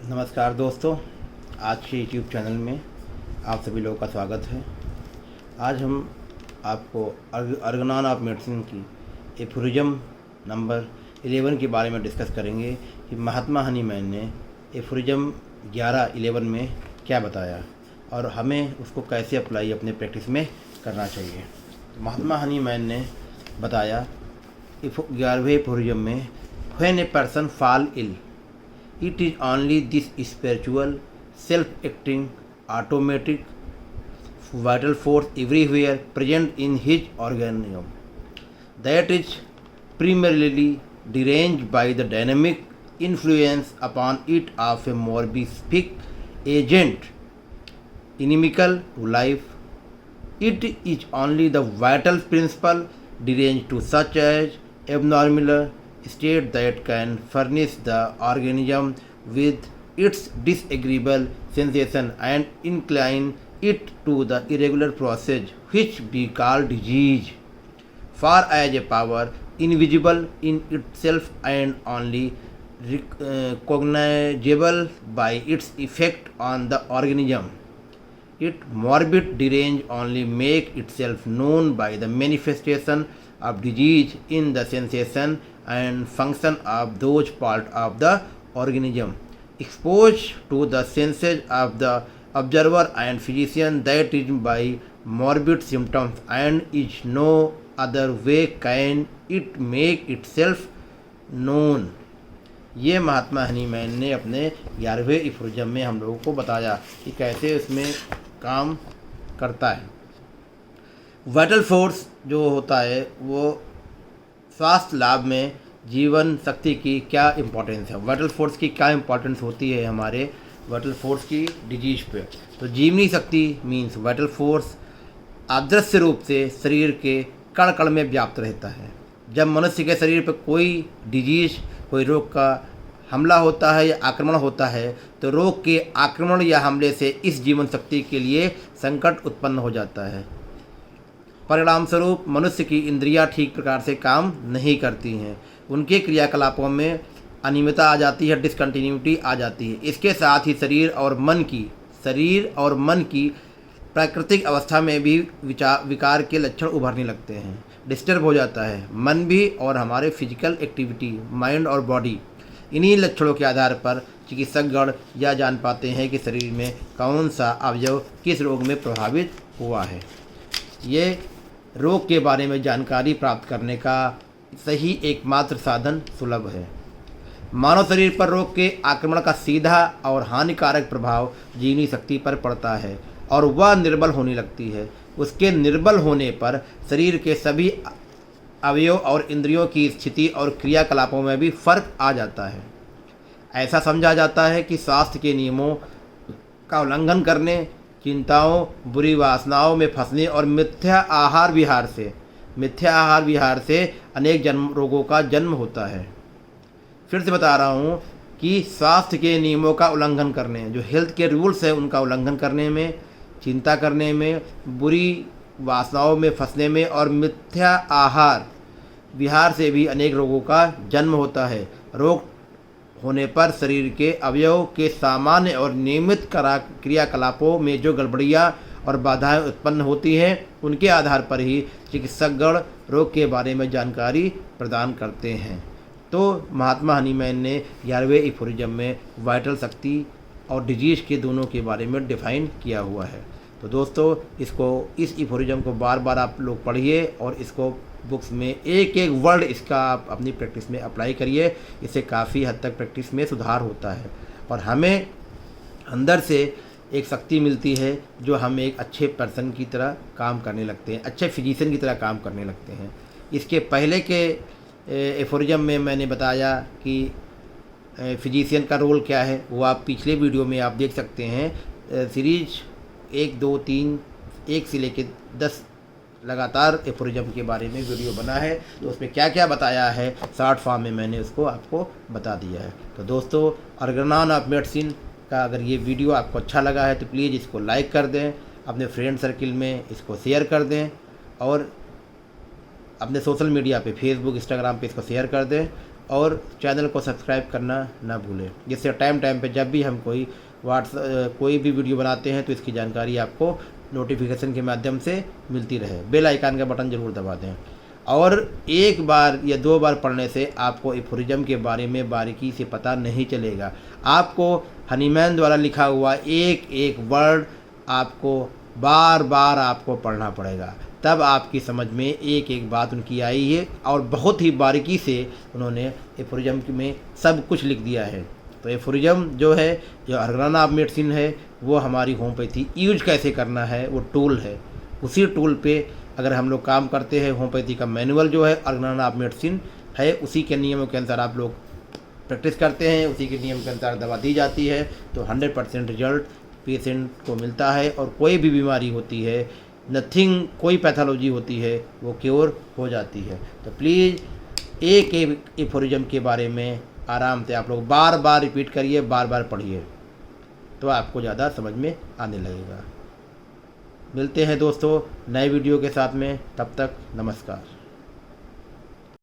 नमस्कार दोस्तों, आज के यूट्यूब चैनल में आप सभी लोगों का स्वागत है। आज हम आपको ऑर्गेनॉन ऑफ मेडिसिन की एफोरिज्म नंबर 11 के बारे में डिस्कस करेंगे कि महात्मा हनीमैन ने एफोरिज्म 11 में क्या बताया और हमें उसको कैसे अप्लाई अपने प्रैक्टिस में करना चाहिए। तो महात्मा हनीमैन ने बताया 11वें एफोरिज्म में, when a person fall ill, it is only this spiritual, self-acting, automatic, vital force everywhere present in his organism that is primarily deranged by the dynamic influence upon it of a morbific agent inimical to life. It is only the vital principle deranged to such as abnormal state that can furnish the organism with its disagreeable sensation and incline it to the irregular process which we call disease, far as a power invisible in itself and only recognizable by its effect on the organism. Its morbid derange only make itself known by the manifestation of disease in the sensation and function of those parts of the organism exposed to the senses of the observer and physician, that is by morbid symptoms, and is no other way can it make itself known. ये महात्मा Hahnemann ने अपने 11वें aphorism में हम लोगों को बताया कि कैसे उसमें काम करता है। वाइटल फोर्स जो होता है वो स्वास्थ्य लाभ में जीवन शक्ति की क्या इम्पोर्टेंस है, वाइटल फोर्स की क्या इम्पोर्टेंस होती है हमारे वाइटल फोर्स की डिजीज पे। तो जीवनी शक्ति मीन्स वाइटल फोर्स अदृश्य रूप से शरीर के कण कण में व्याप्त रहता है। जब मनुष्य के शरीर पर कोई डिजीज, कोई रोग का हमला होता है या आक्रमण होता है तो रोग के आक्रमण या हमले से इस जीवन शक्ति के लिए संकट उत्पन्न हो जाता है। परिणाम स्वरूप मनुष्य की इंद्रियां ठीक प्रकार से काम नहीं करती हैं, उनके क्रियाकलापों में अनियमितता आ जाती है, डिसकंटिन्यूटी आ जाती है। इसके साथ ही शरीर और मन की प्राकृतिक अवस्था में भी विकार के लक्षण उभरने लगते हैं, डिस्टर्ब हो जाता है मन भी और हमारे फिजिकल एक्टिविटी, माइंड और बॉडी। इन्हीं लक्षणों के आधार पर चिकित्सकगण यह जान पाते हैं कि शरीर में कौन सा अवयव किस रोग में प्रभावित हुआ है। ये रोग के बारे में जानकारी प्राप्त करने का सही एकमात्र साधन सुलभ है। मानव शरीर पर रोग के आक्रमण का सीधा और हानिकारक प्रभाव जीवनी शक्ति पर पड़ता है और वह निर्बल होने लगती है। उसके निर्बल होने पर शरीर के सभी अवयव और इंद्रियों की स्थिति और क्रियाकलापों में भी फर्क आ जाता है। ऐसा समझा जाता है कि स्वास्थ्य के नियमों का उल्लंघन करने, चिंताओं, बुरी वासनाओं में फंसने और मिथ्या आहार विहार से अनेक रोगों का जन्म होता है। फिर से बता रहा हूँ कि स्वास्थ्य के नियमों का उल्लंघन करने, जो हेल्थ के रूल्स है उनका उल्लंघन करने में, चिंता करने में, बुरी वासनाओं में फंसने में और मिथ्या आहार विहार से भी अनेक रोगों का जन्म होता है। रोग होने पर शरीर के अवयव के सामान्य और नियमित क्रियाकलापों में जो गड़बड़ियाँ और बाधाएं उत्पन्न होती हैं उनके आधार पर ही चिकित्सकगण रोग के बारे में जानकारी प्रदान करते हैं। तो महात्मा हनीमैन ने 11वें एफोरिज्म में वाइटल शक्ति और डिजीज के दोनों के बारे में डिफाइन किया हुआ है। तो दोस्तों इस एफोरिज्म को बार बार आप लोग पढ़िए और इसको बुक्स में एक एक वर्ड इसका आप अपनी प्रैक्टिस में अप्लाई करिए। इससे काफ़ी हद तक प्रैक्टिस में सुधार होता है और हमें अंदर से एक शक्ति मिलती है जो हम एक अच्छे पर्सन की तरह काम करने लगते हैं, अच्छे फिजिशियन की तरह काम करने लगते हैं। इसके पहले के एफोरिज्म में मैंने बताया कि फिजिशियन का रोल क्या है, वो आप पिछले वीडियो में आप देख सकते हैं। सीरीज 1, 2, 3, 1 से लेकर 10 लगातार एफोरिज्म के बारे में वीडियो बना है, तो उसमें क्या क्या बताया है शॉर्ट फॉर्म में मैंने उसको आपको बता दिया है। तो दोस्तों, ऑर्गेनॉन ऑफ मेडिसिन का अगर ये वीडियो आपको अच्छा लगा है तो प्लीज़ इसको लाइक कर दें, अपने फ्रेंड सर्किल में इसको शेयर कर दें और अपने सोशल मीडिया पे फेसबुक, इंस्टाग्राम पे इसको शेयर कर दें और चैनल को सब्सक्राइब करना ना भूलें, जिससे टाइम पे जब भी हम कोई भी वीडियो बनाते हैं तो इसकी जानकारी आपको नोटिफिकेशन के माध्यम से मिलती रहे। बेल आइकन का बटन ज़रूर दबा दें। और एक बार या 2 बार पढ़ने से आपको एफोरिज्म के बारे में बारीकी से पता नहीं चलेगा। आपको हनीमैन द्वारा लिखा हुआ एक एक वर्ड आपको बार बार आपको पढ़ना पड़ेगा, तब आपकी समझ में एक एक बात उनकी आई है और बहुत ही बारीकी से उन्होंने एफोरिज्म में सब कुछ लिख दिया है। तो एफोरिज्म जो है, जो ऑर्गेनान ऑफ मेडिसिन है, वो हमारी होम्योपैथी यूज कैसे करना है वो टूल है। उसी टूल पे अगर हम लोग काम करते हैं, होम्योपैथी का मैनुअल जो है ऑर्गेनान ऑफ मेडिसिन है, उसी के नियमों के अनुसार आप लोग प्रैक्टिस करते हैं, उसी के नियम के अनुसार दवा दी जाती है, तो 100% रिजल्ट पेशेंट को मिलता है। और कोई भी बीमारी होती है, कोई पैथोलॉजी होती है, वो क्योर हो जाती है। तो प्लीज़ एक एफोरिज्म के बारे में आराम से आप लोग बार बार रिपीट करिए, बार बार पढ़िए, तो आपको ज़्यादा समझ में आने लगेगा। मिलते हैं दोस्तों नए वीडियो के साथ में, तब तक नमस्कार।